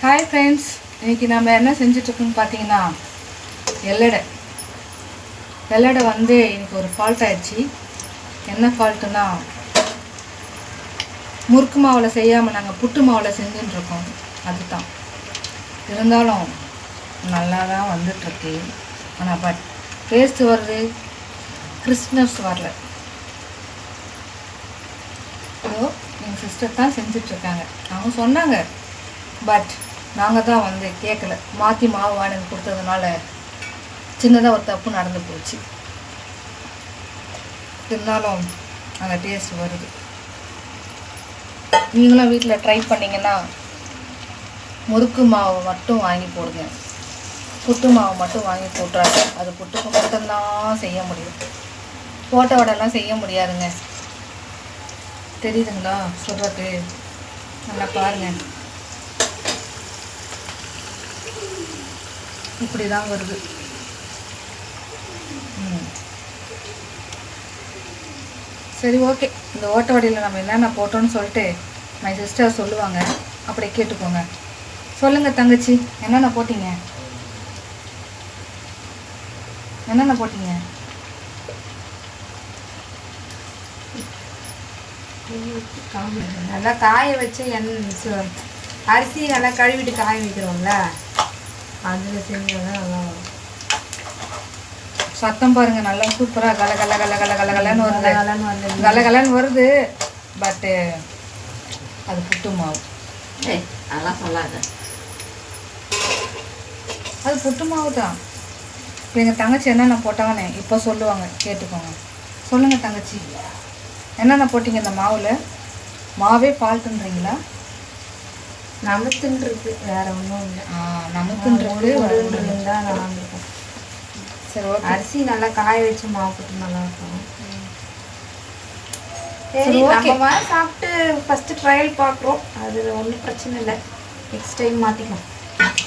Hi friends, இன்றைக்கி நம்ம என்ன செஞ்சிட்ருக்கோன்னு பார்த்தீங்கன்னா வெள்ளடை வந்து எனக்கு ஒரு ஃபால்ட் ஆயிடுச்சு. என்ன ஃபால்ட்டுன்னா, முறுக்கு மாவில் செய்யாமல் நாங்கள் புட்டு மாவில் செஞ்சுட்டுருக்கோம். அதுதான் இருந்தாலும் நல்லா தான் வந்துட்டுருக்கு. ஆனால் பட் டேஸ்ட்டு வருது, கிறிஸ்மஸ் வரல. இதோ எங்கள் சிஸ்டர் தான் செஞ்சிட்ருக்காங்க. அவங்க சொன்னாங்க, பட் நாங்கள் தான் வந்து கேட்கல. மாற்றி மாவு வாங்கி கொடுத்ததுனால சின்னதாக ஒரு தப்பு நடந்து போச்சு. இருந்தாலும் அந்த டேஸ்ட் வருது. நீங்களும் வீட்டில் ட்ரை பண்ணிங்கன்னா முறுக்கு மாவு மட்டும் வாங்கி போடுங்க. புட்டு மாவு மட்டும் வாங்கி போட்டுறாங்க. அது புட்டுக்கு மட்டும்தான் செய்ய முடியும். போட்ட வடைலாம் செய்ய முடியாதுங்க. தெரியுதுங்களா சொல்கிறது? நல்லா பாருங்கள், இப்படி தான் வருது. சரி, ஓகே. இந்த ஓட்ட வடையில் நம்ம என்னென்ன போட்டோன்னு சொல்லிட்டு மை சிஸ்டர் சொல்லுவாங்க. அப்படியே கேட்டுக்கோங்க. சொல்லுங்கள் தங்கச்சி, என்னென்ன போட்டிங்க? என்னென்ன போட்டிங்க? நல்லா காய வச்சு அரிசி நல்லா கழுவிட்டு காய வைக்கிறோம்ல, அதில் செஞ்சதான் நல்லா வரும். சத்தம் பாருங்கள், நல்லா சூப்பராக கல கல கல கல கல கலன்னு வருது. கல கலன்னு வருது. பட்டு அது புட்டு மாவு. அதெல்லாம் சொல்லாத, அது புட்டு மாவு தான். இப்போ எங்கள் தங்கச்சி என்னென்ன போட்டாங்கன்னு இப்போ சொல்லுவாங்க, கேட்டுக்கோங்க. சொல்லுங்கள் தங்கச்சி, என்னென்ன போட்டிங்க இந்த மாவில்? மாவே ஃபால்ட்டுன்றீங்களா? நமத்துன்ருக்கு, வேறு ஒன்றும் இல்லை. நமத்துன்றது தான் நல்லா இருக்கும். சரி, ஓகே. அரிசி நல்லா காய வச்சு மாவு போட்டு நல்லா இருக்கும். சரி, ஓகே. நம்ம சாப்பிட்டு ஃபஸ்ட்டு ட்ரையல் பார்க்குறோம். அது ஒன்றும் பிரச்சனை இல்லை, நெக்ஸ்ட் டைம் மாற்றிக்கலாம்.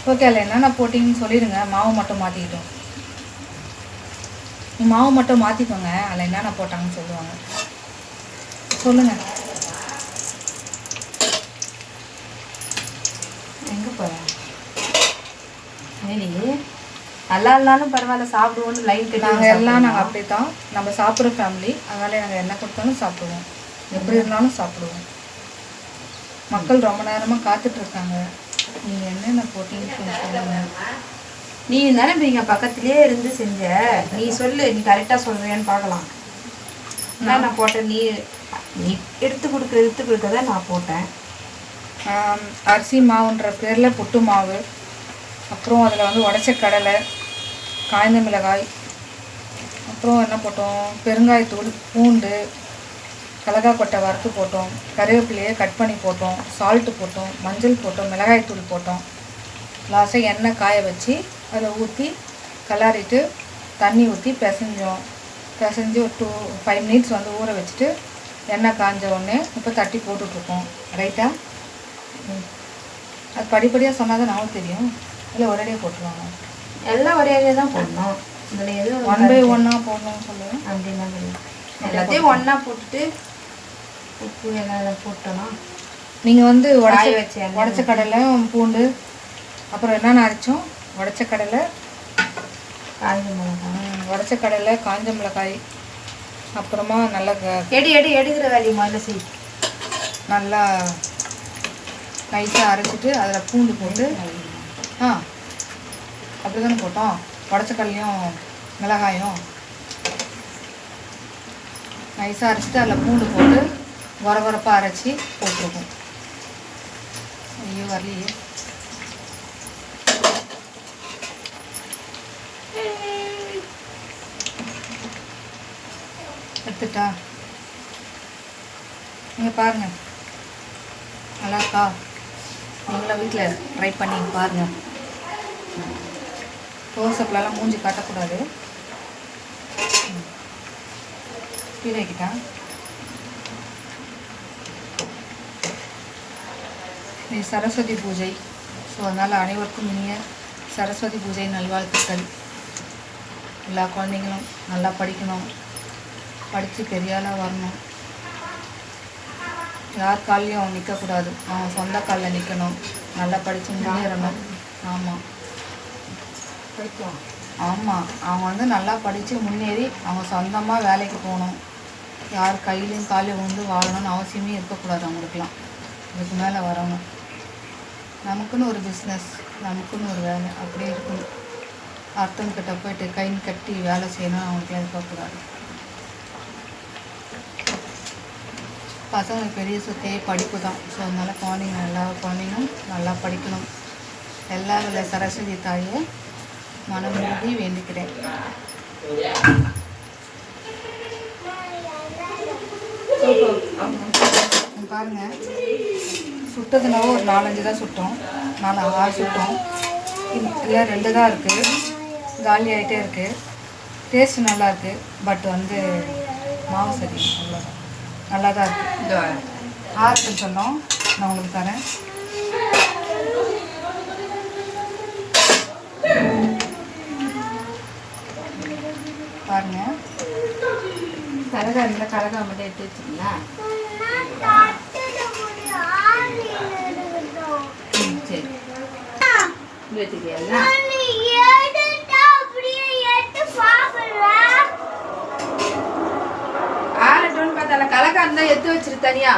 ஓகே. அதில் என்னென்ன போட்டிங்கன்னு சொல்லிடுங்க. மாவு மட்டும் மாற்றிக்கிட்டோம். மாவு மட்டும் மாற்றிக்கோங்க. அதில் என்னென்ன போட்டாங்கன்னு சொல்லுவாங்க. சொல்லுங்கள். எங்கே போகிறேன்? நல்லா இருந்தாலும் பரவாயில்ல, சாப்பிடுவோன்னு லைன் கட்டி. நாங்கள் அப்படி தான். நம்ம சாப்பிட்ற ஃபேமிலி, அதனால நாங்கள் என்ன கொடுத்தாலும் சாப்பிடுவோம். எப்படி இருந்தாலும் சாப்பிடுவோம். மக்கள் ரொம்ப நேரமாக காத்துட்ருக்காங்க. நீங்கள் என்னென்ன போட்டிங்கன்னு சொல்லுங்கள். நீ தானே நீங்கள் பக்கத்துலேயே இருந்து செஞ்ச, நீ சொல்லு, நீ கரெக்டாக சொல்கிறியான்னு பார்க்கலாம். நான் போட்டேன், நீ எடுத்து கொடுக்க தான் நான் போட்டேன். அரிசி மாவுன்ற பேரில் புட்டு மாவு, அப்புறம் அதில் வந்து உடச்ச கடலை, காய்ந்த மிளகாய், அப்புறம் என்ன போட்டோம், பெருங்காயத்தூள், பூண்டு, கடலக்காய் கொட்டை வறுத்து போட்டோம், கருவேப்பிலையை கட் பண்ணி போட்டோம், சால்ட்டு போட்டோம், மஞ்சள் போட்டோம், மிளகாய்த்தூள் போட்டோம். லாஸ்ட்டாக எண்ணெய் காய வச்சு அதை ஊற்றி கலாரிட்டு தண்ணி ஊற்றி பிசைஞ்சு ஒரு 5 மினிட்ஸ் வந்து ஊற வச்சுட்டு எண்ணெய் காஞ்ச உடனே இப்போ தட்டி போட்டுட்ருக்கோம். ரைட்டாக? அது படிப்படியாக சொன்னால் தான் நமக்கு தெரியும். இல்லை ஒரேடியாக போட்டுருவாங்க? எல்லாம் ஒரேடியாக தான் போடணும். இதில் எதுவும் 1 by 1 போடணும்னு சொல்லுவேன். அப்படின்னா எல்லாத்தையும் ஒன்றா போட்டுட்டு உப்பு எல்லாம் போட்டோன்னா நீங்கள் வந்து உடச்ச கடலை, பூண்டு, அப்புறம் என்னென்ன அரைச்சோம்? உடச்ச கடலை, காய்ந்த மிளகாய், உடச்ச கடலை, காஞ்ச மிளகாய், அப்புறமா நல்லா எடுக்கிற வேலையை முதல்ல செய். நல்லா நைஸாக அரைச்சிட்டு அதில் பூண்டு போட்டு அப்படி தானே போட்டோம். உடச்ச கடலையும் மிளகாயும் நைஸாக அரைச்சிட்டு அதில் பூண்டு போட்டு கொரகொரப்பாக அரைச்சி போட்டிருக்கோம். ஐயோ வரலையே. எடுத்துட்டா? நீங்கள் பாருங்கள், நல்லாக்கா? நீங்களும் வீட்டில் ட்ரை பண்ணி பாருங்கள். தோசைப்பெல்லாம் மூஞ்சி காட்டக்கூடாது. கீழே வைக்கிட்டா? இது சரஸ்வதி பூஜை. ஸோ அதனால் அனைவருக்கும் இனிய சரஸ்வதி பூஜை நல்வாழ்த்துக்கள். எல்லா குழந்தைங்களும் நல்லா படிக்கணும், படித்து பெரிய ஆளாக வரணும். யார் கால்லையும் அவன் நிற்கக்கூடாது, அவன் சொந்த காலில் நிற்கணும், நல்லா படித்து முன்னேறணும். ஆமாம் ஆமாம், அவங்க வந்து நல்லா படித்து முன்னேறி அவங்க சொந்தமாக வேலைக்கு போகணும். யார் கையிலையும் காலையும் வந்து வாழணும்னு அவசியமே இருக்கக்கூடாது அவங்களுக்குலாம். இதுக்கு மேலே வரணும், நமக்குன்னு ஒரு பிஸ்னஸ், நமக்குன்னு ஒரு வேலை அப்படி இருக்கணும். அடுத்தவங்கிட்ட போயிட்டு கை கட்டி வேலை செய்யணும் அவங்களுக்குலாம் இருக்கக்கூடாது. பசங்களுக்கு பெரிய சொத்தையே படிப்பு தான். ஸோ அதனால் குழந்தைங்க எல்லா குழந்தைங்களும் நல்லா படிக்கணும். எல்லா வித சரஸ்வதி தாயை மனமுருகி வேண்டிக்கிறேன். பாருங்க, சுட்டதுனாவோ ஒரு 4-5 தான் சுட்டோம், 4-6 சுட்டோம். இல்லை 2 தான் இருக்குது, காலி ஆகிட்டே இருக்குது. டேஸ்ட்டு நல்லா இருக்குது, பட் வந்து மாவு சரி அவ்வளோதான். நல்லா தான் இருக்குது. ஆறுன்னு சொன்னோம், நான் உங்களுக்கு தரேன். பாருங்க, கரகா இருந்தால் கரகா மட்டும் எடுத்து வச்சுக்கீங்களா? சரி வச்சுக்கியா? ஆறட்டும்னு பார்த்தால கலக்கா இருந்தால் எடுத்து வச்சிரு தனியா.